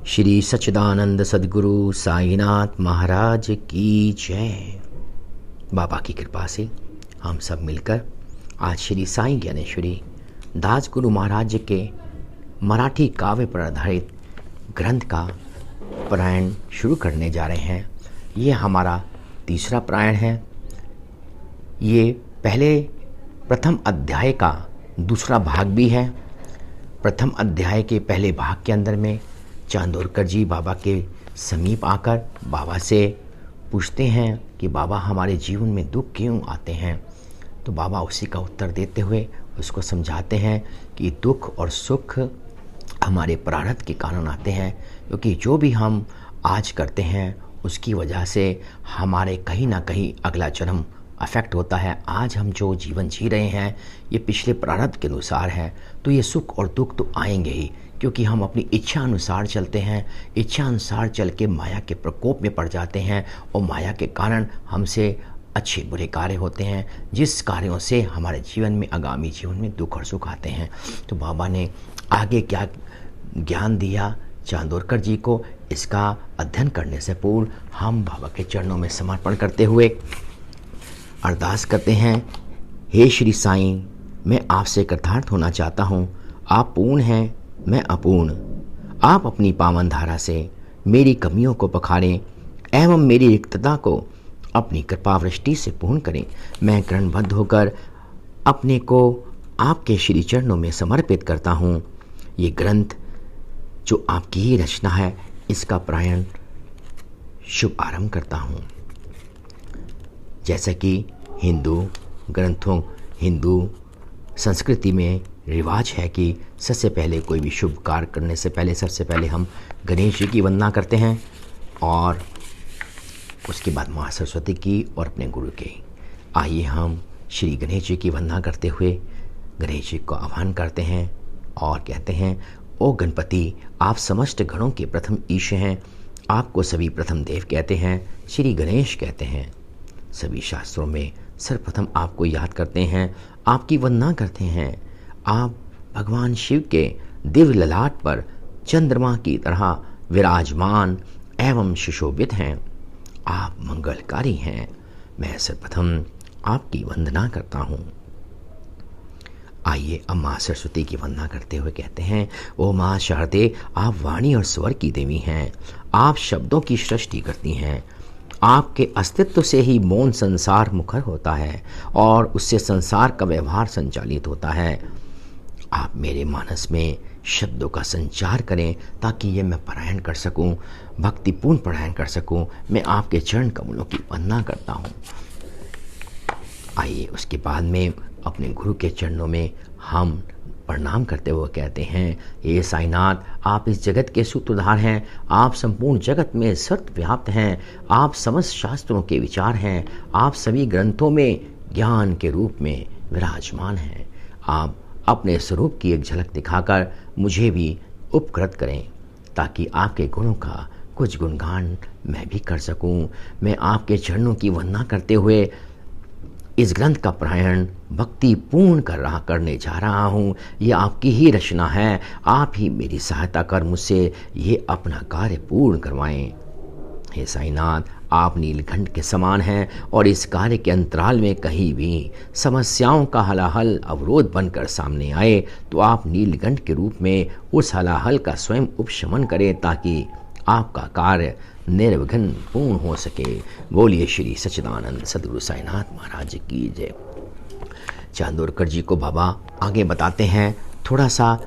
श्री सच्चिदानंद सद्गुरु साईनाथ महाराज की जय। बाबा की कृपा से हम सब मिलकर आज श्री साईं ज्ञानेश्वरी दास गुरु महाराज के मराठी काव्य पर आधारित ग्रंथ का पारायण शुरू करने जा रहे हैं। ये हमारा तीसरा पारायण है। ये प्रथम अध्याय का दूसरा भाग भी है। प्रथम अध्याय के पहले भाग के अंदर में चांदोरकर जी बाबा के समीप आकर बाबा से पूछते हैं कि बाबा हमारे जीवन में दुख क्यों आते हैं। तो बाबा उसी का उत्तर देते हुए उसको समझाते हैं कि दुख और सुख हमारे प्रारब्ध के कारण आते हैं, क्योंकि जो भी हम आज करते हैं उसकी वजह से हमारे कहीं ना कहीं अगला जन्म अफेक्ट होता है। आज हम जो जीवन जी रहे हैं ये पिछले प्रारब्ध के अनुसार है, तो ये सुख और दुख तो आएंगे ही, क्योंकि हम अपनी इच्छा अनुसार चलते हैं। इच्छा अनुसार चल के माया के प्रकोप में पड़ जाते हैं और माया के कारण हमसे अच्छे बुरे कार्य होते हैं, जिस कार्यों से हमारे जीवन में आगामी जीवन में दुख और सुख आते हैं। तो बाबा ने आगे क्या ज्ञान दिया चांदोरकर जी को, इसका अध्ययन करने से पूर्व हम बाबा के चरणों में समर्पण करते हुए अरदास करते हैं। हे श्री साईं, मैं आपसे कृतार्थ होना चाहता हूँ। आप पूर्ण हैं, मैं अपूर्ण। आप अपनी पावन धारा से मेरी कमियों को पखारें एवं मेरी रिक्तता को अपनी कृपा वृष्टि से पूर्ण करें। मैं ग्रहणबद्ध होकर अपने को आपके श्री चरणों में समर्पित करता हूँ। ये ग्रंथ जो आपकी ही रचना है, इसका पारायण शुभ आरंभ करता हूँ। जैसा कि हिंदू संस्कृति में रिवाज है कि सबसे पहले कोई भी शुभ कार्य करने से पहले सबसे पहले हम गणेश जी की वंदना करते हैं और उसके बाद माँ सरस्वती की और अपने गुरु की। आइए हम श्री गणेश जी की वंदना करते हुए गणेश जी को आह्वान करते हैं और कहते हैं, ओ गणपति, आप समस्त गणों के प्रथम ईश हैं। आपको सभी प्रथम देव कहते हैं, श्री गणेश कहते हैं। सभी शास्त्रों में सर्वप्रथम आपको याद करते हैं, आपकी वंदना करते हैं। आप भगवान शिव के दिव्य ललाट पर चंद्रमा की तरह विराजमान एवं सुशोभित हैं। आप मंगलकारी हैं। मैं सर्वप्रथम आपकी वंदना करता हूँ। आइए अब माँ सरस्वती की वंदना करते हुए कहते हैं, ओ माँ शारदे, आप वाणी और स्वर की देवी हैं। आप शब्दों की सृष्टि करती हैं। आपके अस्तित्व से ही मौन संसार मुखर होता है और उससे संसार का व्यवहार संचालित होता है। आप मेरे मानस में शब्दों का संचार करें ताकि ये मैं पारायण कर सकूं, भक्तिपूर्ण पारायण कर सकूं। मैं आपके चरण कमलों की वंदना करता हूं। आइए उसके बाद में अपने गुरु के चरणों में हम प्रणाम करते हुए कहते हैं, ये साईनाथ, आप इस जगत के सूत्रधार हैं। आप संपूर्ण जगत में सर्वव्याप्त हैं। आप समस्त शास्त्रों के विचार हैं। आप सभी ग्रंथों में ज्ञान के रूप में विराजमान हैं। आप अपने स्वरूप की एक झलक दिखाकर मुझे भी उपकृत करें ताकि आपके गुणों का कुछ गुणगान मैं भी कर सकूं। मैं आपके चरणों की वंदना करते हुए इस ग्रंथ का पारायण भक्ति पूर्ण करने जा रहा हूँ। ये आपकी ही रचना है। आप ही मेरी सहायता कर मुझसे ये अपना कार्य पूर्ण करवाएं। हे साईनाथ, आप नीलकंठ के समान हैं और इस कार्य के अंतराल में कहीं भी समस्याओं का हलाहल अवरोध बनकर सामने आए तो आप नीलकंठ के रूप में उस हलाहल का स्वयं उपशमन करें ताकि आपका कार्य निर्विघ्न पूर्ण हो सके। बोलिए श्री सच्चिदानंद सद्गुरु साईनाथ महाराज की जय। चांदोरकर जी को बाबा आगे बताते हैं। थोड़ा सा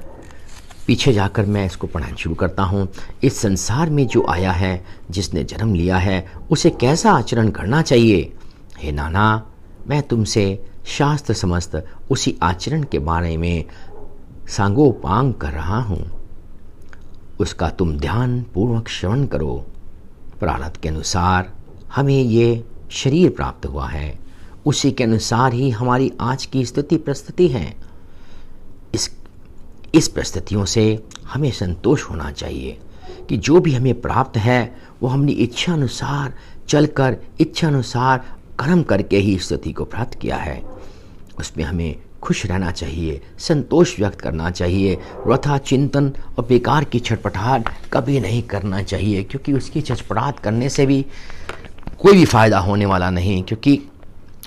पीछे जाकर मैं इसको पढ़ाना शुरू करता हूँ। इस संसार में जो आया है, जिसने जन्म लिया है, उसे कैसा आचरण करना चाहिए। हे नाना, मैं तुमसे शास्त्र समस्त उसी आचरण के बारे में सांगोपांग कर रहा हूँ। उसका तुम ध्यान पूर्वक श्रवण करो। प्रारब्ध के अनुसार हमें ये शरीर प्राप्त हुआ है, उसी के अनुसार ही हमारी आज की स्थिति प्रस्तुति है। इस परिस्थितियों से हमें संतोष होना चाहिए कि जो भी हमें प्राप्त है वो हमने इच्छा अनुसार चलकर इच्छा अनुसार कर्म करके ही स्थिति को प्राप्त किया है। उसमें हमें खुश रहना चाहिए, संतोष व्यक्त करना चाहिए। वृथा चिंतन और बेकार की छटपटाहट कभी नहीं करना चाहिए, क्योंकि उसकी छटपटाहट करने से भी कोई भी फायदा होने वाला नहीं, क्योंकि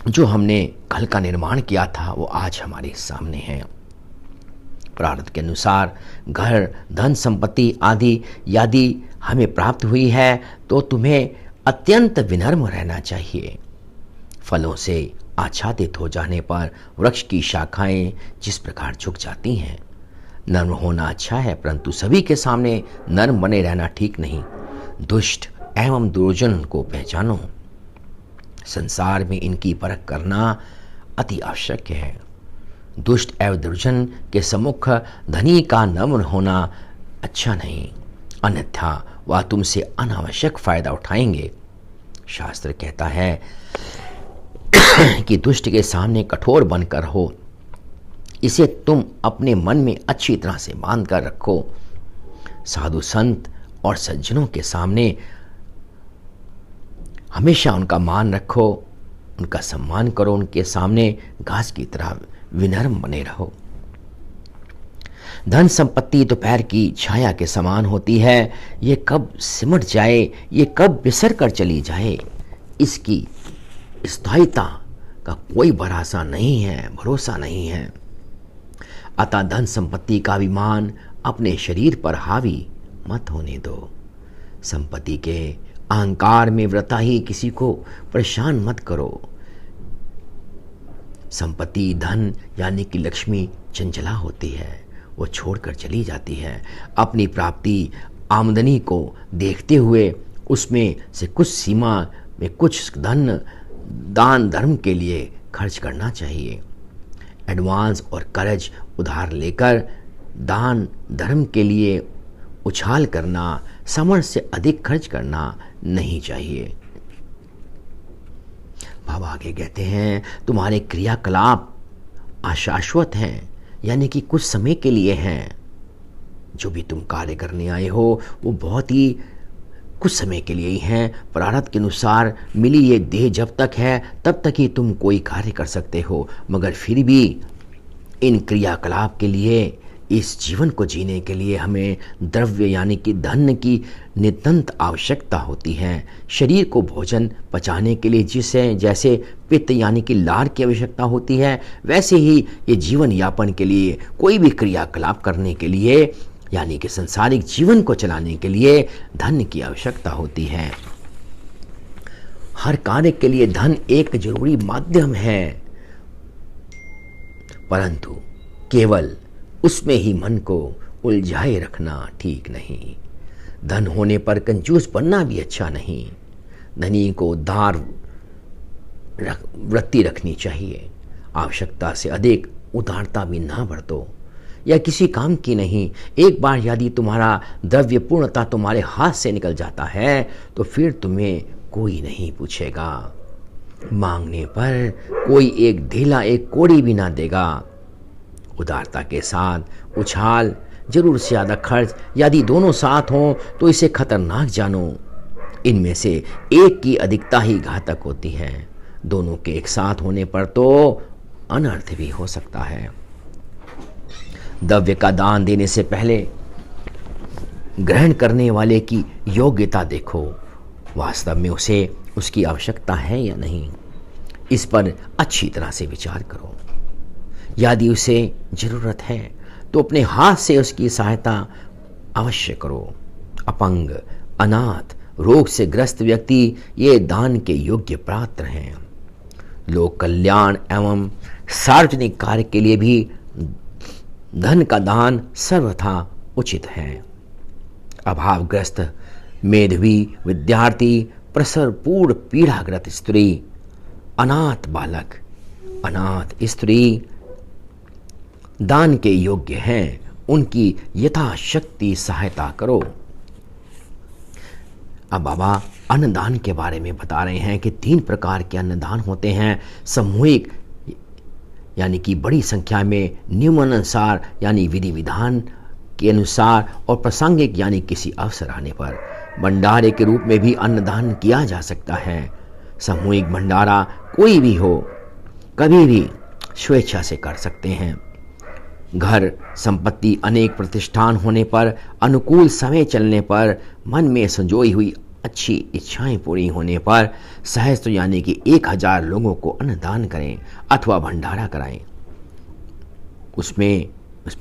जो हमने कल का निर्माण किया था वो आज हमारे सामने है। प्रारब्ध के अनुसार घर, धन, संपत्ति आदि यदि हमें प्राप्त हुई है तो तुम्हें अत्यंत विनम्र रहना चाहिए। फलों से आच्छादित हो जाने पर वृक्ष की शाखाएं जिस प्रकार झुक जाती हैं। नर्म होना अच्छा है, परंतु सभी के सामने नर्म बने रहना ठीक नहीं। दुष्ट एवं दुर्जन को पहचानो। संसार में इनकी परख करना अति आवश्यक है। दुष्ट एवं दुर्जन के सम्मुख धनी का नम्र होना अच्छा नहीं, अन्यथा वह तुमसे अनावश्यक फायदा उठाएंगे। शास्त्र कहता है कि दुष्ट के सामने कठोर बनकर हो, इसे तुम अपने मन में अच्छी तरह से बांध कर रखो। साधु संत और सज्जनों के सामने हमेशा उनका मान रखो, उनका सम्मान करो, उनके सामने घास की तरह विनम्र बने रहो। धन संपत्ति दोपहर की छाया के समान होती है, ये कब सिमट जाए, ये कब बिसर कर चली जाए, इसकी स्थायिता का कोई भरोसा नहीं है। अतः धन संपत्ति का अभिमान अपने शरीर पर हावी मत होने दो। संपत्ति के अहंकार में व्रता ही किसी को परेशान मत करो। संपत्ति, धन यानी कि लक्ष्मी चंचला होती है, वो छोड़कर चली जाती है। अपनी प्राप्ति आमदनी को देखते हुए उसमें से कुछ सीमा में कुछ धन दान धर्म के लिए खर्च करना चाहिए। एडवांस और कर्ज उधार लेकर दान धर्म के लिए उछाल करना, सामर्थ्य से अधिक खर्च करना नहीं चाहिए। बाबा आगे कहते हैं, तुम्हारे क्रियाकलाप अशाश्वत हैं, यानी कि कुछ समय के लिए हैं। जो भी तुम कार्य करने आए हो वो बहुत ही कुछ समय के लिए ही हैं। प्रारब्ध के अनुसार मिली ये देह जब तक है तब तक ही तुम कोई कार्य कर सकते हो, मगर फिर भी इन क्रियाकलाप के लिए, इस जीवन को जीने के लिए हमें द्रव्य यानी कि धन की नितांत आवश्यकता होती है। शरीर को भोजन पचाने के लिए जैसे पित्त यानी कि लार की आवश्यकता होती है, वैसे ही ये जीवन यापन के लिए, कोई भी क्रियाकलाप करने के लिए यानी कि संसारिक जीवन को चलाने के लिए धन की आवश्यकता होती है। हर कार्य के लिए धन एक जरूरी माध्यम है, परंतु केवल उसमें ही मन को उलझाए रखना ठीक नहीं। धन होने पर कंजूस बनना भी अच्छा नहीं। धनी को उदार वृत्ति रखनी चाहिए। आवश्यकता से अधिक उदारता भी ना बरतो, यह किसी काम की नहीं। एक बार यदि तुम्हारा द्रव्य पूर्णता तुम्हारे हाथ से निकल जाता है तो फिर तुम्हें कोई नहीं पूछेगा। मांगने पर कोई एक ढीला एक कोड़ी भी ना देगा। उदारता के साथ उछाल, जरूर से ज्यादा खर्च यदि दोनों साथ हों तो इसे खतरनाक जानो। इनमें से एक की अधिकता ही घातक होती है, दोनों के एक साथ होने पर तो अनर्थ भी हो सकता है। द्रव्य का दान देने से पहले ग्रहण करने वाले की योग्यता देखो, वास्तव में उसे उसकी आवश्यकता है या नहीं, इस पर अच्छी तरह से विचार करो। यदि उसे जरूरत है तो अपने हाथ से उसकी सहायता अवश्य करो। अपंग, अनाथ, रोग से ग्रस्त व्यक्ति ये दान के योग्य पात्र हैं। लोक कल्याण एवं सार्वजनिक कार्य के लिए भी धन का दान सर्वथा उचित है। अभावग्रस्त, मेधावी विद्यार्थी, प्रसरपूर्ण पीड़ाग्रस्त स्त्री, अनाथ बालक, अनाथ स्त्री दान के योग्य हैं, उनकी यथाशक्ति सहायता करो। अब बाबा अन्नदान के बारे में बता रहे हैं कि 3 प्रकार के अन्नदान होते हैं। सामूहिक यानी कि बड़ी संख्या में, नियमानुसार यानी विधि विधान के अनुसार, और प्रासंगिक यानी किसी अवसर आने पर। भंडारे के रूप में भी अन्नदान किया जा सकता है। सामूहिक भंडारा कोई भी हो, कभी भी स्वेच्छा से कर सकते हैं। घर, संपत्ति, अनेक प्रतिष्ठान होने पर, अनुकूल समय चलने पर, मन में संजोई हुई अच्छी इच्छाएं पूरी होने पर सहस्त्र यानी कि 1000 लोगों को अन्नदान करें अथवा भंडारा कराएं। उस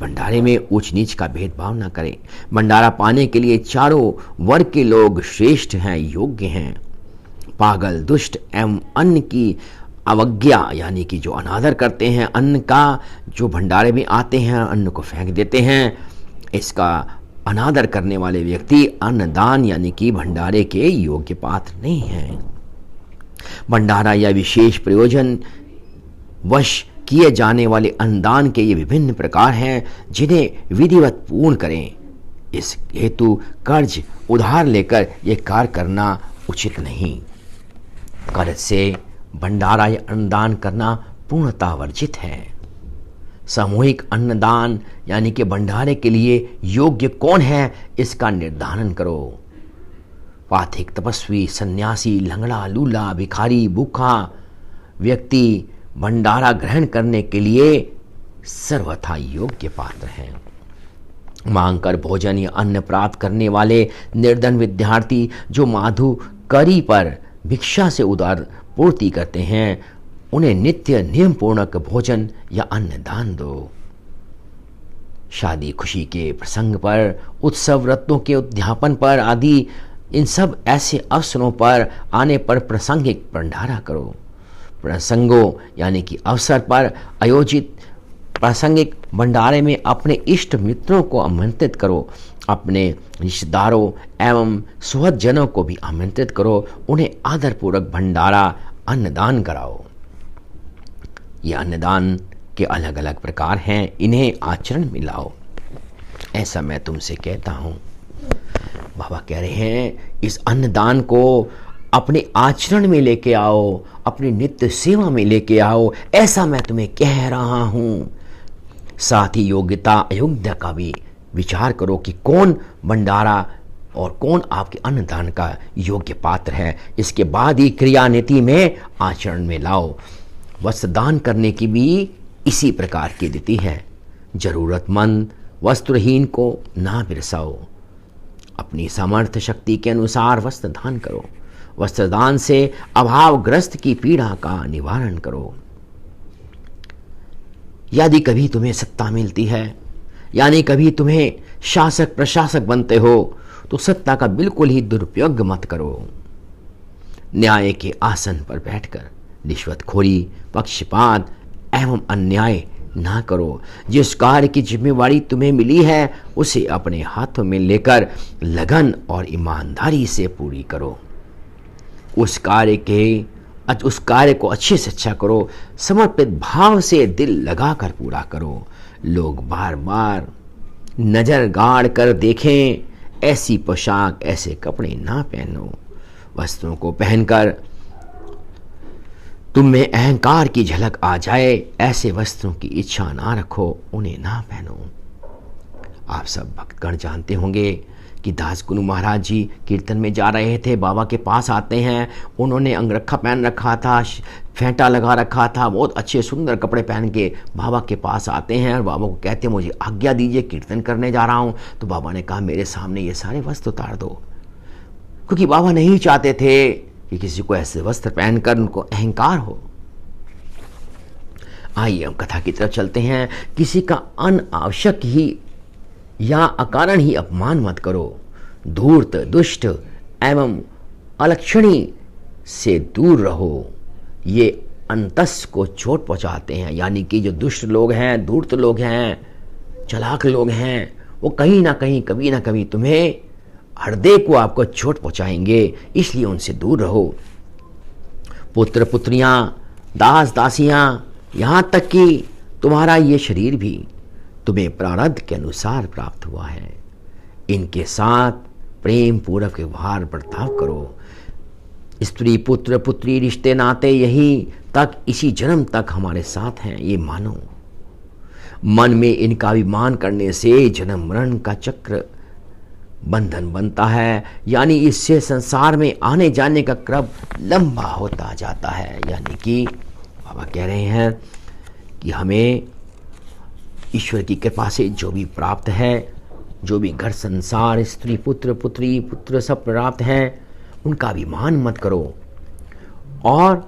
भंडारे में ऊंच नीच का भेदभाव न करें। भंडारा पाने के लिए चारों वर्ग के लोग श्रेष्ठ हैं, योग्य हैं। पागल, दुष्ट एवं अन्न की अवज्ञा यानी कि जो अनादर करते हैं अन्न का, जो भंडारे में आते हैं अन्न को फेंक देते हैं, इसका अनादर करने वाले व्यक्ति अन्नदान यानी कि भंडारे के योग्य पात्र नहीं हैं। भंडारा या विशेष प्रयोजन वश किए जाने वाले अन्नदान के ये विभिन्न प्रकार हैं जिन्हें विधिवत पूर्ण करें। इस हेतु कर्ज उधार लेकर यह कार्य करना उचित नहीं। कर्ज से भंडारा या अन्नदान करना पूर्णतः वर्जित है। सामूहिक अन्नदान यानी कि भंडारे के लिए योग्य कौन है, इसका निर्धारण करो। पाथिक, तपस्वी, सन्यासी, लंगड़ा, लूला, भिखारी, भूखा व्यक्ति भंडारा ग्रहण करने के लिए सर्वथा योग्य पात्र हैं। मांग कर भोजन या अन्न प्राप्त करने वाले निर्धन विद्यार्थी जो माधुकरी पर भिक्षा से उदार पूर्ति करते हैं, उन्हें नित्य नियम पूर्वक भोजन या अन्न दान दो। शादी खुशी के प्रसंग पर, उत्सव व्रतों के उद्यापन पर आदि इन सब ऐसे अवसरों पर आने पर प्रासंगिक भंडारा करो। प्रसंगों यानी कि अवसर पर आयोजित प्रासंगिक भंडारे में अपने इष्ट मित्रों को आमंत्रित करो। अपने रिश्तेदारों एवं सुहृदजनों को भी आमंत्रित करो। उन्हें आदरपूर्वक भंडारा अन्नदान कराओ। ये अन्नदान के अलग अलग प्रकार हैं, इन्हें आचरण में लाओ, ऐसा मैं तुमसे कहता हूं। बाबा कह रहे हैं इस अन्नदान को अपने आचरण में लेके आओ, अपनी नित्य सेवा में लेके आओ, ऐसा मैं तुम्हें कह रहा हूं। साथ ही योग्यता अयोग्यता का भी विचार करो कि कौन भंडारा और कौन आपके अन्नदान का योग्य पात्र है। इसके बाद ही क्रिया नीति में आचरण में लाओ। वस्त्र दान करने की भी इसी प्रकार की रीति है। जरूरतमंद वस्त्रहीन को ना बिरसाओ। अपनी सामर्थ्य शक्ति के अनुसार वस्त्र दान करो। वस्त्रदान से अभावग्रस्त की पीड़ा का निवारण करो। यदि कभी तुम्हें सत्ता मिलती है यानी कभी तुम्हें शासक प्रशासक बनते हो तो सत्ता का बिल्कुल ही दुरुपयोग मत करो। न्याय के आसन पर बैठकर रिश्वतखोरी, पक्षपात एवं अन्याय ना करो। जिस कार्य की जिम्मेवारी तुम्हें मिली है उसे अपने हाथों में लेकर लगन और ईमानदारी से पूरी करो। उस कार्य को अच्छे से अच्छा करो। समर्पित भाव से दिल लगाकर पूरा करो। लोग बार बार नजर गाड़ कर देखें, ऐसी पोशाक, ऐसे कपड़े ना पहनो। वस्त्रों को पहनकर तुम में अहंकार की झलक आ जाए, ऐसे वस्त्रों की इच्छा ना रखो, उन्हें ना पहनो। आप सब भक्तगण जानते होंगे कि दास गुरु महाराज जी कीर्तन में जा रहे थे, बाबा के पास आते हैं। उन्होंने अंगरखा पहन रखा था, फेंटा लगा रखा था, बहुत अच्छे सुंदर कपड़े पहन के बाबा के पास आते हैं और बाबा को कहते हैं मुझे आज्ञा दीजिए, कीर्तन करने जा रहा हूँ। तो बाबा ने कहा मेरे सामने ये सारे वस्त्र उतार दो, क्योंकि बाबा नहीं चाहते थे कि किसी को ऐसे वस्त्र पहनकर उनको अहंकार हो। आइए हम कथा की तरफ चलते हैं। किसी का अनावश्यक ही या अकारण ही अपमान मत करो। धूर्त, दुष्ट एवं अलक्षणी से दूर रहो। ये अंतस को चोट पहुंचाते हैं, यानी कि जो दुष्ट लोग हैं, धूर्त लोग हैं, चालाक लोग हैं, वो कहीं ना कहीं कभी ना कभी तुम्हें हृदय को आपको चोट पहुंचाएंगे, इसलिए उनसे दूर रहो। पुत्र पुत्रियां, दास दासियां, यहां तक कि तुम्हारा ये शरीर भी तुम्हें प्रारब्ध के अनुसार प्राप्त हुआ है। इनके साथ प्रेम पूर्वक व्यवहार बर्ताव करो। स्त्री, पुत्र, पुत्री, रिश्ते नाते यही तक इसी जन्म तक हमारे साथ हैं, ये मानो। मन में इनका अभिमान करने से जन्म मरण का चक्र बंधन बनता है, यानी इससे संसार में आने जाने का क्रम लंबा होता जाता है। यानी कि बाबा कह रहे हैं कि हमें ईश्वर की कृपा से जो भी प्राप्त है, जो भी घर संसार, स्त्री पुत्र पुत्री पुत्र सब प्राप्त हैं, उनका अभिमान मत करो। और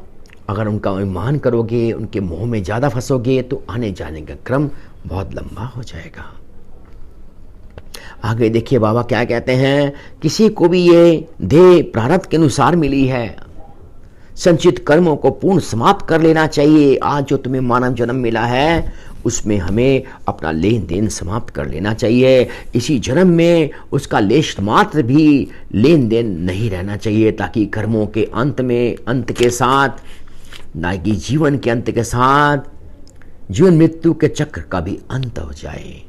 अगर उनका अभिमान करोगे, उनके मोह में ज़्यादा फंसोगे तो आने जाने का क्रम बहुत लंबा हो जाएगा। आगे देखिए बाबा क्या कहते हैं, किसी को भी ये देह प्रारब्ध के अनुसार मिली है, संचित कर्मों को पूर्ण समाप्त कर लेना चाहिए। आज जो तुम्हें मानव जन्म मिला है उसमें हमें अपना लेन देन समाप्त कर लेना चाहिए। इसी जन्म में उसका लेश मात्र भी लेन देन नहीं रहना चाहिए, ताकि कर्मों के अंत में, अंत के साथ, ना कि जीवन के अंत के साथ, जीवन मृत्यु के चक्र का भी अंत हो जाए।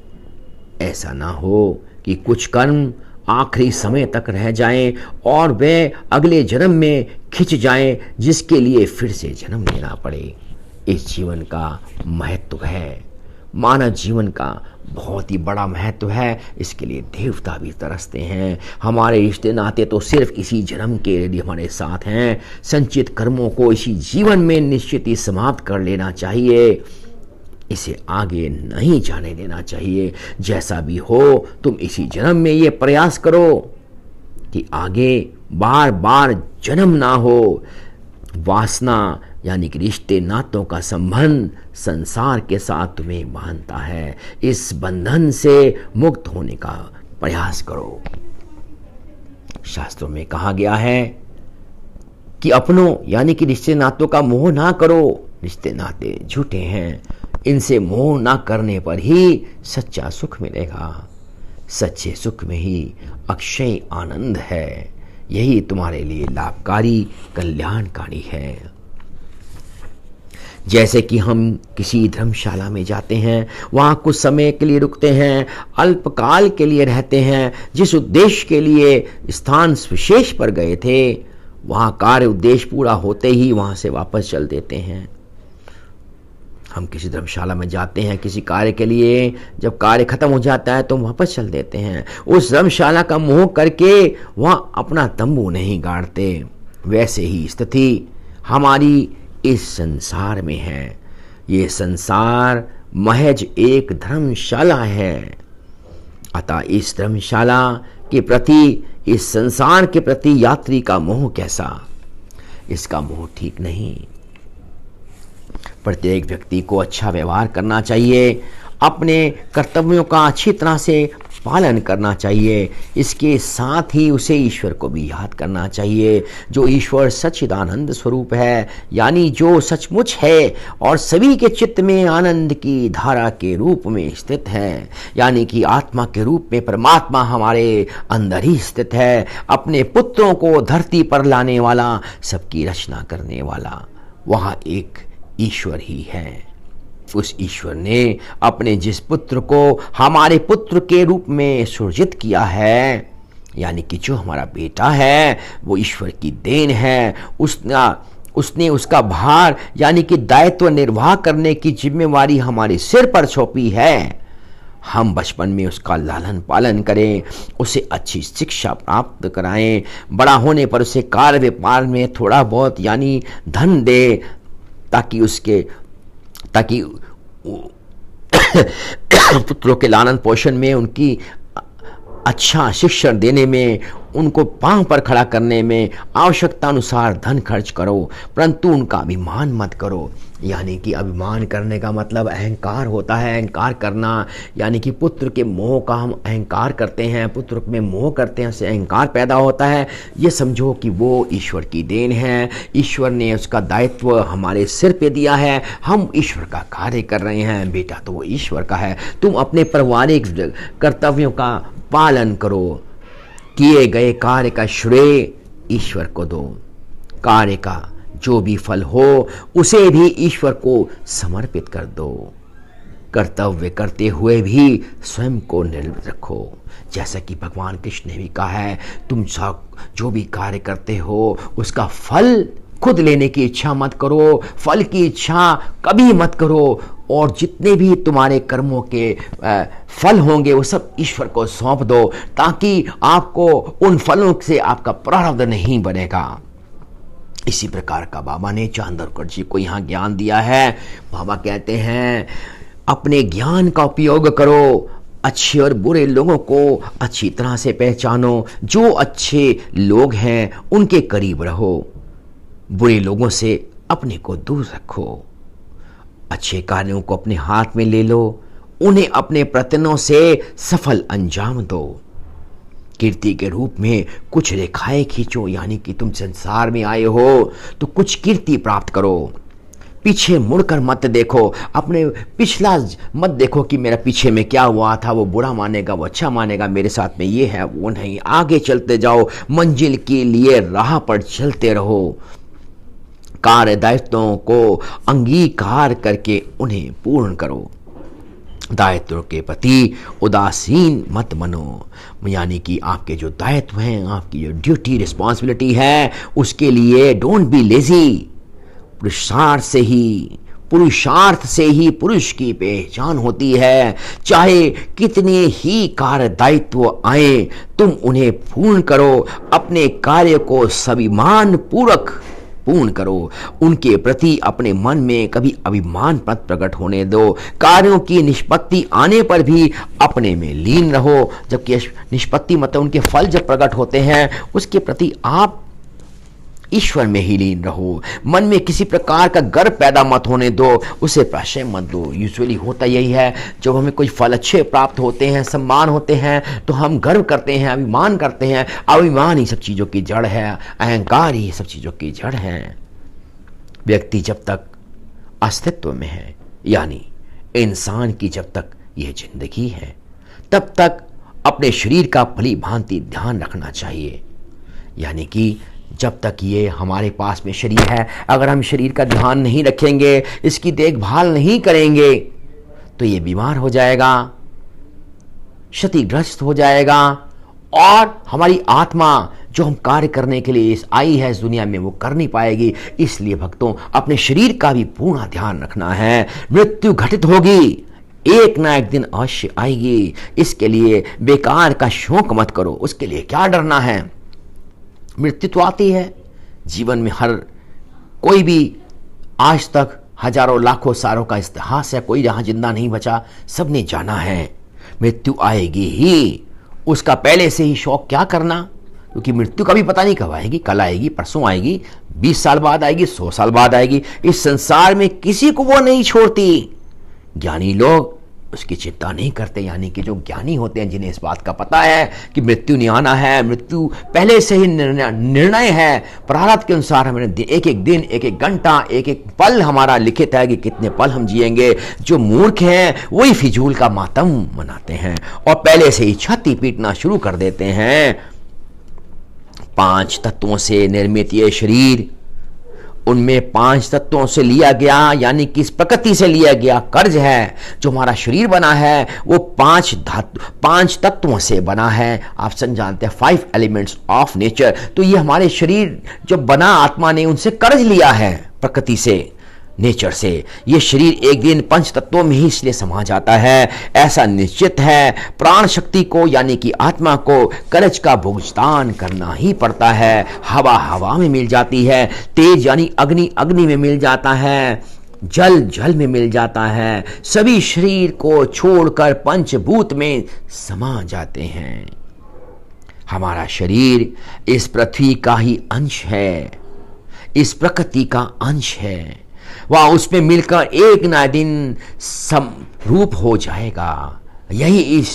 ऐसा ना हो कि कुछ कर्म आखिरी समय तक रह जाएं और वे अगले जन्म में खिंच जाएं, जिसके लिए फिर से जन्म लेना पड़े। इस जीवन का महत्व है, मानव जीवन का बहुत ही बड़ा महत्व है। इसके लिए देवता भी तरसते हैं। हमारे रिश्ते नाते तो सिर्फ इसी जन्म के लिए हमारे साथ हैं। संचित कर्मों को इसी जीवन में निश्चित ही समाप्त कर लेना चाहिए, इसे आगे नहीं जाने देना चाहिए। जैसा भी हो तुम इसी जन्म में ये प्रयास करो कि आगे बार बार जन्म ना हो। वासना यानी कि रिश्ते नातों का संबंध संसार के साथ तुम्हें बांधता है। इस बंधन से मुक्त होने का प्रयास करो। शास्त्रों में कहा गया है कि अपनों यानी कि रिश्ते नातों का मोह ना करो। रिश्ते नाते झूठे हैं, इनसे मोह ना करने पर ही सच्चा सुख मिलेगा। सच्चे सुख में ही अक्षय आनंद है। यही तुम्हारे लिए लाभकारी कल्याणकारी है। जैसे कि हम किसी धर्मशाला में जाते हैं, वहाँ कुछ समय के लिए रुकते हैं, अल्पकाल के लिए रहते हैं। जिस उद्देश्य के लिए स्थान विशेष पर गए थे, वहाँ कार्य उद्देश्य पूरा होते ही वहाँ से वापस चल देते हैं। हम किसी धर्मशाला में जाते हैं किसी कार्य के लिए, जब कार्य खत्म हो जाता है तो वापस चल देते हैं। उस धर्मशाला का मोह करके वहाँ अपना तंबू नहीं गाड़ते। वैसे ही स्थिति हमारी इस संसार में है। ये संसार महज एक धर्मशाला है। अतः इस धर्मशाला के प्रति, इस संसार के प्रति यात्री का मोह कैसा? इसका मोह ठीक नहीं। प्रत्येक व्यक्ति को अच्छा व्यवहार करना चाहिए, अपने कर्तव्यों का अच्छी तरह से पालन करना चाहिए। इसके साथ ही उसे ईश्वर को भी याद करना चाहिए, जो ईश्वर सच्चिदानंद स्वरूप है, यानी जो सचमुच है और सभी के चित्त में आनंद की धारा के रूप में स्थित है। यानी कि आत्मा के रूप में परमात्मा हमारे अंदर ही स्थित है। अपने पुत्रों को धरती पर लाने वाला, सबकी रचना करने वाला वहाँ एक ईश्वर ही है। उस ईश्वर ने अपने जिस पुत्र को हमारे पुत्र के रूप में सृजित किया है, यानी कि जो हमारा बेटा है, वो ईश्वर की देन है। उसने उसका भार यानी कि दायित्व निर्वाह करने की जिम्मेवारी हमारे सिर पर सौंपी है। हम बचपन में उसका लालन पालन करें, उसे अच्छी शिक्षा प्राप्त कराएं, बड़ा होने पर उसे कार्य व्यापार में थोड़ा बहुत यानी धन दे, ताकि पुत्रों के लालन पोषण में, उनकी अच्छा शिक्षण देने में, उनको पांव पर खड़ा करने में आवश्यकता अनुसार धन खर्च करो, परंतु उनका अभिमान मत करो। यानी कि अभिमान करने का मतलब अहंकार होता है। अहंकार करना यानी कि पुत्र के मोह का हम अहंकार करते हैं, पुत्र में मोह करते हैं, उससे अहंकार पैदा होता है। ये समझो कि वो ईश्वर की देन है। ईश्वर ने उसका दायित्व हमारे सिर पे दिया है, हम ईश्वर का कार्य कर रहे हैं। बेटा तो वो ईश्वर का है। तुम अपने पारिवारिक कर्तव्यों का पालन करो, किए गए कार्य का श्रेय ईश्वर को दो, कार्य का जो भी फल हो उसे भी ईश्वर को समर्पित कर दो। कर्तव्य करते हुए भी स्वयं को निर्लिप्त रखो। जैसा कि भगवान कृष्ण ने भी कहा है, तुम जो भी कार्य करते हो उसका फल खुद लेने की इच्छा मत करो, फल की इच्छा कभी मत करो, और जितने भी तुम्हारे कर्मों के फल होंगे वो सब ईश्वर को सौंप दो, ताकि आपको उन फलों से आपका प्रारब्ध नहीं बनेगा। इसी प्रकार का बाबा ने चांदोरकर जी को यहाँ ज्ञान दिया है। बाबा कहते हैं अपने ज्ञान का उपयोग करो, अच्छे और बुरे लोगों को अच्छी तरह से पहचानो, जो अच्छे लोग हैं उनके करीब रहो, बुरे लोगों से अपने को दूर रखो, अच्छे कार्यों को अपने हाथ में ले लो, उन्हें अपने प्रयत्नों से सफल अंजाम दो, कीर्ति के रूप में कुछ रेखाएं खींचो, यानी कि तुम संसार में आए हो तो कुछ कीर्ति प्राप्त करो, पीछे मुड़कर मत देखो, अपने पिछला मत देखो कि मेरा पीछे में क्या हुआ था, वो बुरा मानेगा वो अच्छा मानेगा, मेरे साथ में ये है वो नहीं, आगे चलते जाओ, मंजिल के लिए राह पर चलते रहो, कार्य दायित्वों को अंगीकार करके उन्हें पूर्ण करो, दायित्व के प्रति उदासीन मत बनो, यानी कि आपके जो दायित्व हैं, आपकी जो ड्यूटी रिस्पॉन्सिबिलिटी है, उसके लिए डोंट बी लेजी। पुरुषार्थ से ही पुरुष की पहचान होती है। चाहे कितने ही कार्य दायित्व आए, तुम उन्हें पूर्ण करो, अपने कार्य को स्वाभिमान पूर्वक पूर्ण करो, उनके प्रति अपने मन में कभी अभिमान मत प्रकट होने दो, कार्यों की निष्पत्ति आने पर भी अपने में लीन रहो, जबकि निष्पत्ति मतलब उनके फल जब प्रकट होते हैं उसके प्रति आप ईश्वर में ही लीन रहो, मन में किसी प्रकार का गर्व पैदा मत होने दो, उसे प्रशय मत दो। यूजुअली होता यही है, जब हमें कोई फल अच्छे प्राप्त होते हैं, सम्मान होते हैं, तो हम गर्व करते हैं, अभिमान करते हैं। अभिमान ही सब चीज़ों की जड़ है, अहंकार ही सब चीज़ों की जड़ है। व्यक्ति जब तक अस्तित्व में है, यानी इंसान की जब तक यह जिंदगी है, तब तक अपने शरीर का भली भांति ध्यान रखना चाहिए, यानी कि जब तक ये हमारे पास में शरीर है, अगर हम शरीर का ध्यान नहीं रखेंगे, इसकी देखभाल नहीं करेंगे, तो ये बीमार हो जाएगा, क्षतिग्रस्त हो जाएगा, और हमारी आत्मा जो हम कार्य करने के लिए आई है इस दुनिया में वो कर नहीं पाएगी। इसलिए भक्तों, अपने शरीर का भी पूर्ण ध्यान रखना है। मृत्यु घटित होगी, एक ना एक दिन अवश्य आएगी, इसके लिए बेकार का शोक मत करो। उसके लिए क्या डरना है? मृत्यु तो आती है जीवन में, हर कोई भी आज तक हजारों लाखों सालों का इतिहास है, कोई यहाँ जिंदा नहीं बचा, सबने जाना है मृत्यु आएगी ही। उसका पहले से ही शौक क्या करना, क्योंकि मृत्यु का भी पता नहीं कब आएगी, कल आएगी, परसों आएगी, 20 साल बाद आएगी, 100 साल बाद आएगी। इस संसार में किसी को वो नहीं छोड़ती। ज्ञानी लोग उसकी चिंता नहीं करते, यानी कि जो ज्ञानी होते हैं, जिन्हें इस बात का पता है कि मृत्यु नहीं आना है, मृत्यु पहले से ही निर्णय है, प्रारब्ध के अनुसार हमें एक एक दिन, एक एक घंटा, एक एक पल हमारा लिखित है कि कितने पल हम जिएंगे। जो मूर्ख हैं वही फिजूल का मातम मनाते हैं और पहले से ही छाती पीटना शुरू कर देते हैं। 5 तत्वों से निर्मित ये शरीर, उनमें 5 तत्वों से लिया गया, यानी कि इस प्रकृति से लिया गया कर्ज है। जो हमारा शरीर बना है वो 5 तत्वों से बना है। आप जानते हैं 5 एलिमेंट्स ऑफ नेचर। तो ये हमारे शरीर जो बना आत्मा ने उनसे कर्ज लिया है, प्रकृति से, नेचर से। ये शरीर एक दिन 5 तत्वों में ही इसलिए समा जाता है, ऐसा निश्चित है। प्राण शक्ति को, यानी कि आत्मा को कर्ज का भुगतान करना ही पड़ता है। हवा हवा में मिल जाती है, तेज यानी अग्नि अग्नि में मिल जाता है, जल जल में मिल जाता है। सभी शरीर को छोड़कर पंचभूत में समा जाते हैं। हमारा शरीर इस पृथ्वी का ही अंश है, इस प्रकृति का अंश है। वह उसमें मिलकर एक ना दिन समरूप हो जाएगा। यही इस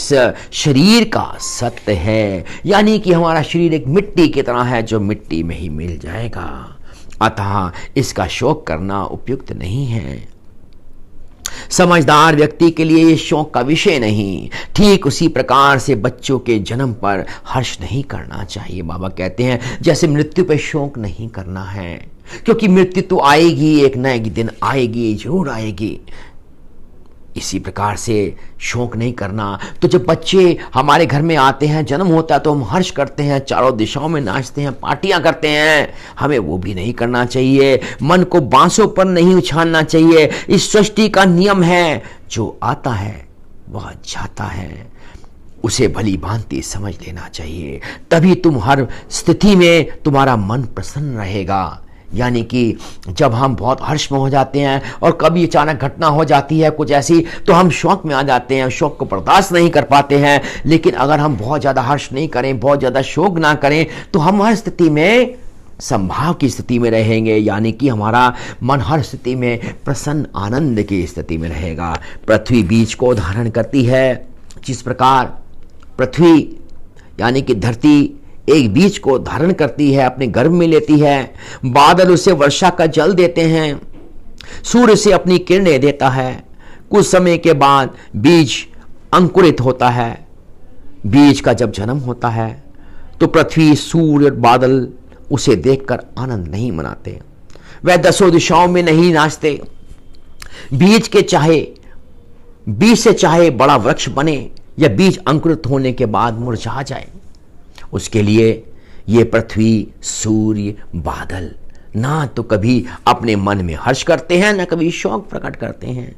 शरीर का सत्य है, यानी कि हमारा शरीर एक मिट्टी की तरह है जो मिट्टी में ही मिल जाएगा। अतः इसका शोक करना उपयुक्त नहीं है। समझदार व्यक्ति के लिए ये शौक का विषय नहीं। ठीक उसी प्रकार से बच्चों के जन्म पर हर्ष नहीं करना चाहिए। बाबा कहते हैं जैसे मृत्यु पर शौक नहीं करना है, क्योंकि मृत्यु तो आएगी, एक न एक दिन आएगी, जरूर आएगी। इसी प्रकार से शौक नहीं करना। तो जब बच्चे हमारे घर में आते हैं, जन्म होता है, तो हम हर्ष करते हैं, चारों दिशाओं में नाचते हैं, पार्टियां करते हैं। हमें वो भी नहीं करना चाहिए। मन को बांसों पर नहीं उछालना चाहिए। इस सृष्टि का नियम है, जो आता है वह जाता है, उसे भली भांति समझ लेना चाहिए। तभी तुम हर स्थिति में तुम्हारा मन प्रसन्न रहेगा। यानी कि जब हम बहुत हर्ष में हो जाते हैं और कभी अचानक घटना हो जाती है कुछ ऐसी, तो हम शौक में आ जाते हैं, शौक को बर्दाश्त नहीं कर पाते हैं। लेकिन अगर हम बहुत ज़्यादा हर्ष नहीं करें, बहुत ज़्यादा शोक ना करें, तो हम हर स्थिति में संभाव की स्थिति में रहेंगे, यानी कि हमारा मन हर स्थिति में प्रसन्न आनंद की स्थिति में रहेगा। पृथ्वी बीज को धारण करती है। जिस प्रकार पृथ्वी यानी कि धरती एक बीज को धारण करती है, अपने गर्भ में लेती है, बादल उसे वर्षा का जल देते हैं, सूर्य से अपनी किरणें देता है, कुछ समय के बाद बीज अंकुरित होता है। बीज का जब जन्म होता है तो पृथ्वी, सूर्य और बादल उसे देखकर आनंद नहीं मनाते, वह दसों दिशाओं में नहीं नाचते। बीज से चाहे बड़ा वृक्ष बने या बीज अंकुरित होने के बाद मुरझा जाए, उसके लिए ये पृथ्वी, सूर्य, बादल ना तो कभी अपने मन में हर्ष करते हैं, ना कभी शौक प्रकट करते हैं।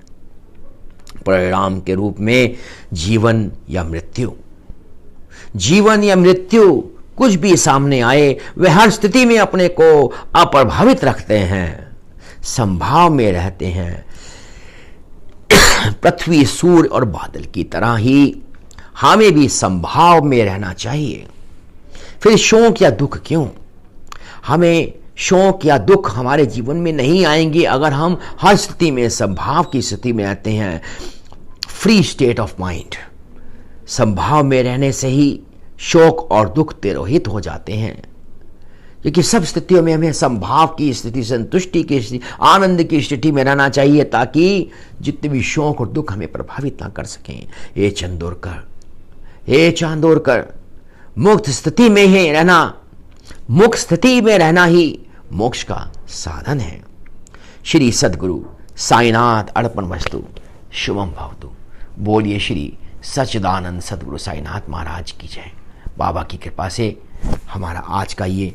परिणाम के रूप में जीवन या मृत्यु कुछ भी सामने आए, वे हर स्थिति में अपने को अप्रभावित रखते हैं, संभाव में रहते हैं। पृथ्वी, सूर्य और बादल की तरह ही हमें भी संभाव में रहना चाहिए। फिर शौक या दुख क्यों? हमें शौक या दुख हमारे जीवन में नहीं आएंगे अगर हम हर स्थिति में संभाव की स्थिति में रहते हैं। फ्री स्टेट ऑफ माइंड, संभाव में रहने से ही शौक और दुख तिरोहित हो जाते हैं, क्योंकि सब स्थितियों में हमें संभाव की स्थिति, संतुष्टि की स्थिति, आनंद की स्थिति में रहना चाहिए, ताकि जितने भी शौक और दुख हमें प्रभावित ना कर सकें। हे चांदोरकर, मुक्त स्थिति में रहना ही मोक्ष का साधन है। श्री सद्गुरु साईनाथ अर्पण वस्तु शुभम भवतु। बोलिए श्री सच्चिदानंद सद्गुरु साईनाथ महाराज की जय। बाबा की कृपा से हमारा आज का ये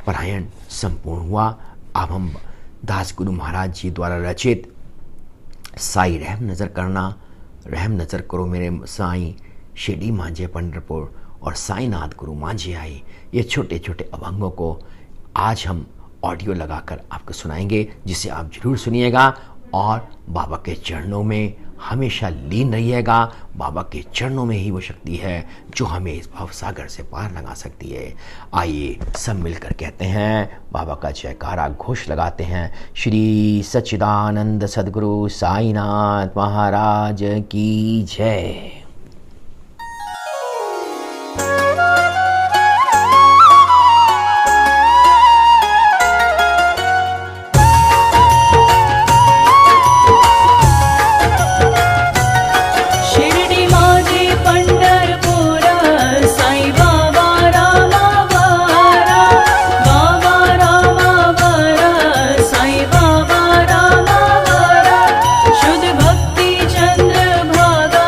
पारायण संपूर्ण हुआ। अब हम दास गुरु महाराज जी द्वारा रचित साई रहम नज़र करो मेरे साईं शिरडी मांझे पंढरपुर और साईनाथ गुरु मांझे आई, ये छोटे छोटे अभंगों को आज हम ऑडियो लगाकर आपको सुनाएंगे, जिसे आप जरूर सुनिएगा और बाबा के चरणों में हमेशा लीन रहिएगा। बाबा के चरणों में ही वो शक्ति है जो हमें इस भवसागर से पार लगा सकती है। आइए सब मिलकर कहते हैं, बाबा का जयकारा घोष लगाते हैं। श्री सच्चिदानंद सद्गुरु साईनाथ महाराज की जय। शुद्ध भक्ति चंद्र भागा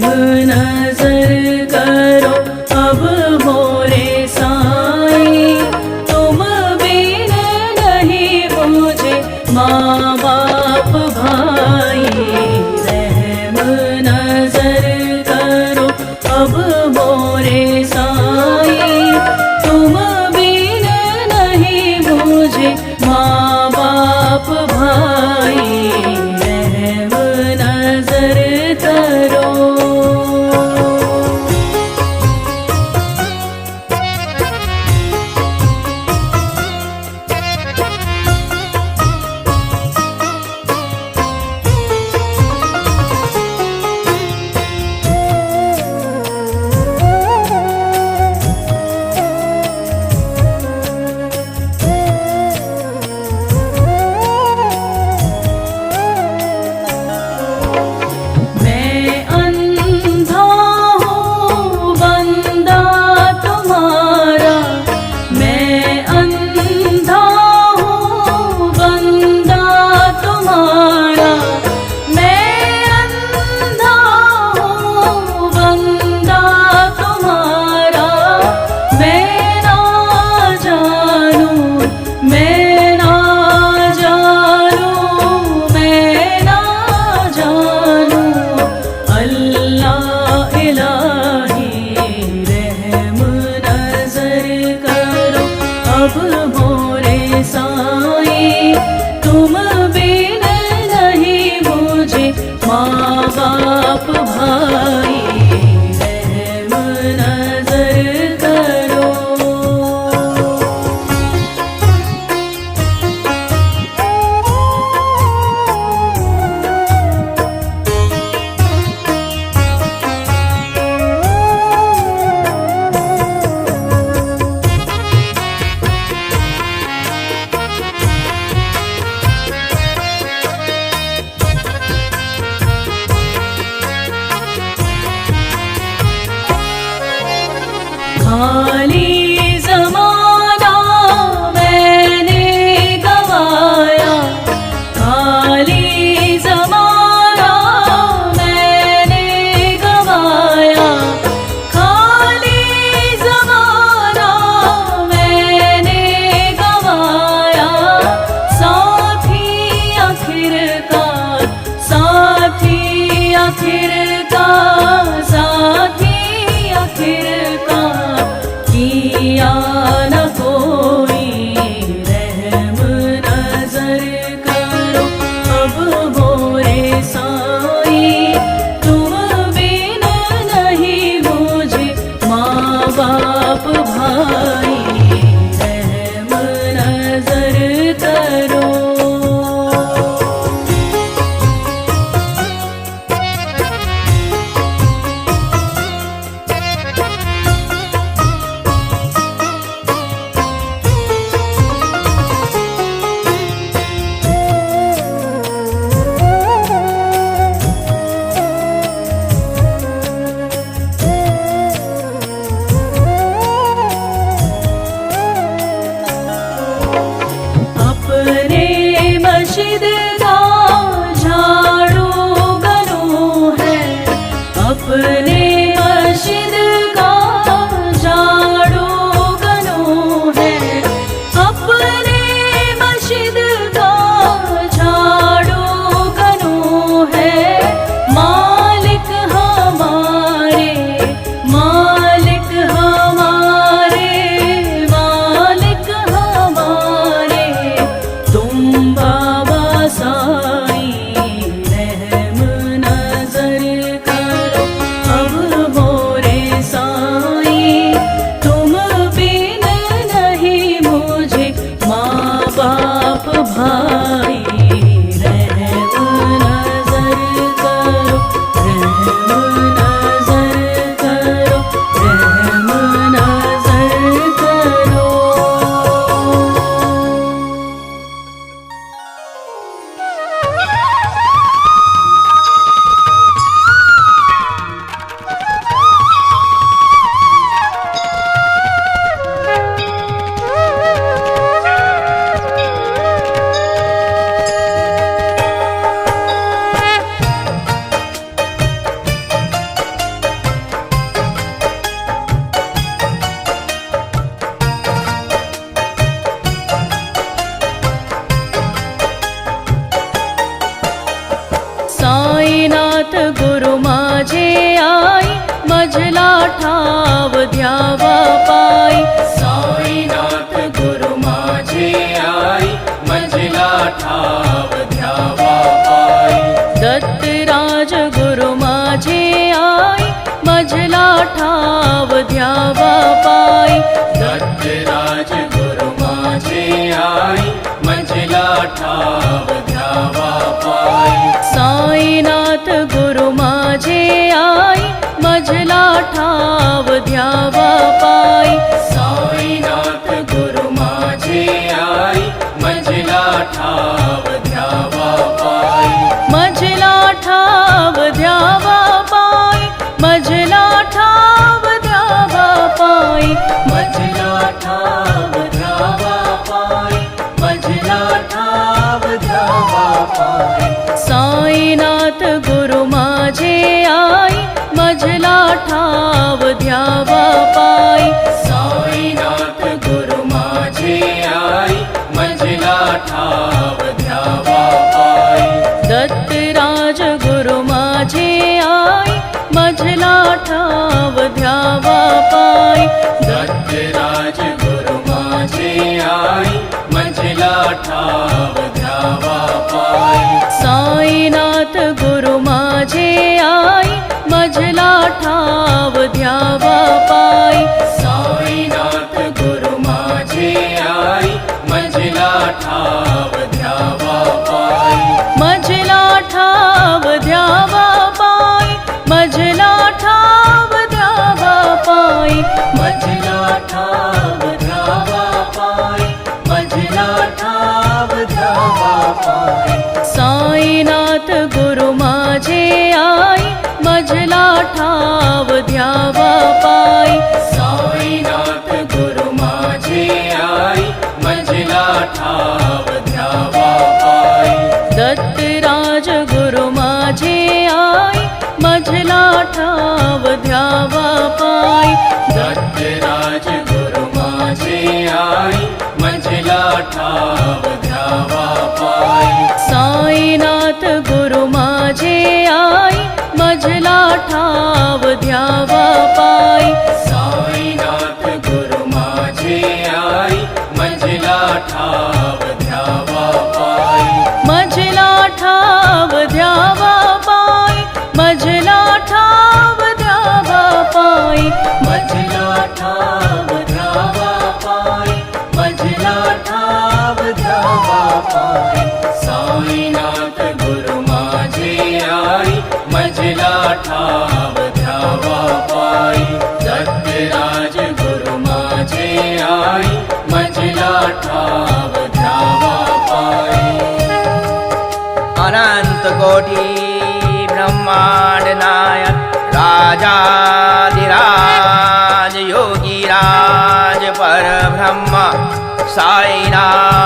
नजर करो अब मोरे साईं, तुम बिन नहीं मुझे माँ बाप भाई। रहम नजर करो अब मोरे साईं, तुम बिन नहीं मुझे माँ बाप भाई। रहम नजर करो। तुम बिन नहीं मुझे माँ बाप भाई। रहम नजर करो। खाली ज़माना मैंने गवाया, खाली ज़माना मैंने गवाया, खाली ज़माना मैंने गवाया। साथी आखिरकार, साथी आखिरकार, साथी आखिरकार किया न कोई। रहम नजर करो अब मोरे साईं, तुम बिन नहीं मुझे माँ बाप भाई। रहम नजर करो। मस्जिद का झाड़ू गनू है, अपने मस्जिद का झाड़ू गनू है, अपने मस्जिद का झाड़ू गनू है। मालिक हमारे, मालिक हमारे, मालिक हमारे तुम बाबा साईं। रहम नजर करो अब मोरे पाई। साईनाथ गुरु माझे आई, मजला ठाव ध्यावा पाई। साईनाथ गुरु माझे आई, मजला ठाव ध्यावा पाई। मजला ठाव ध्यावा पाई, मजला ठाव ध्यावा पाई। मजला ठाव ध्यावा पाई, मजला ठाव ध्यावा पाई। साईनाथ गुरु माझे आई, मजला ठाव ध्यावा पाई। साईनाथ गुरु माझे आई, मजला ठाव ध्यावा पाई। दत्तराज गुरु माझे आई, मजला ठाव ध्यावा पाई। दत्तराज गुरु माझे आई, मजला ठाव ध्यावा पाई। साईनाथ गुरु माझे आई, मजला ठाव ध्यावा पाई। साईनाथ गुरु माझे आई, मजला ठाव ध्यावा पाई। मजला ठाव ध्यावा पाई, मजला ठाव ध्यावा पाई। मजला ठाव ध्यावा पाई, मजला ठाव ध्यावा पाई। साईनाथ गुरु माझे आई, मजला ठाव ध्यावा पाई। साईनाथ गुरु माझे आई, मजला ठाव ध्यावा पाई। दत्तराज गुरु माझे आई, मजला ठाव ध्यावा पाई। दत्तराज गुरु माझे आई, मजला ठाव ध्यावा पाई। साईनाथ गुरु माझे आई, मजला ठाव ध्यावा पाई। साईनाथ गुरु माझे आई, मजला ठाव ध्यावा पाई। मजला ठाव ध्यावा पाई, मजला ठाव ध्यावा पाई। मजला ठाव ध्यावा पाई, मजला ठाव ध्यावा पाई। साईनाथ गुरु माझे आई, मजला ठाव ध्यावा पाई। दत्तराज गुरु माझे आई, मजला ठाव ध्यावा पाई। अनंत कोटि ब्रह्मांड नायक, राजाधिराज योगीराज परब्रह्म साईनाथ